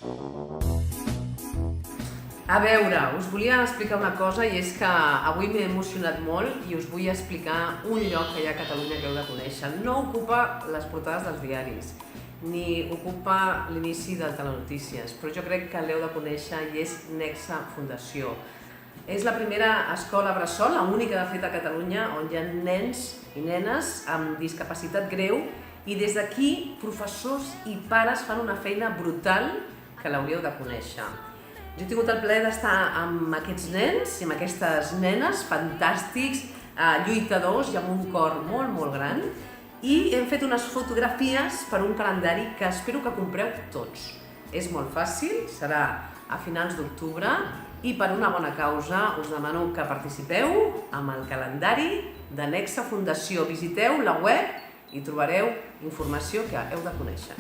A veure, us volia explicar una cosa i és que avui m'he emocionat molt i us vull explicar un lloc que hi ha a Catalunya que heu de conèixer. No ocupa les portades dels diaris, ni ocupa l'inici del Telenotícies, però jo crec que l'heu de conèixer i és Nexe Fundació. És la primera escola bressol, l'única de fet a Catalunya, on hi ha nens i nenes amb discapacitat greu i des d'aquí professors i pares fan una feina brutal que l'hauríeu de conèixer. Jo he tingut el plaer d'estar amb aquests nens i amb aquestes nenes fantàstics, lluitadors i amb un cor molt, molt gran, i hem fet unes fotografies per un calendari que espero que compreu tots. És molt fàcil, serà a finals d'octubre i per una bona causa us demano que participeu amb el calendari de Nexe Fundació. Visiteu la web i trobareu informació que heu de conèixer.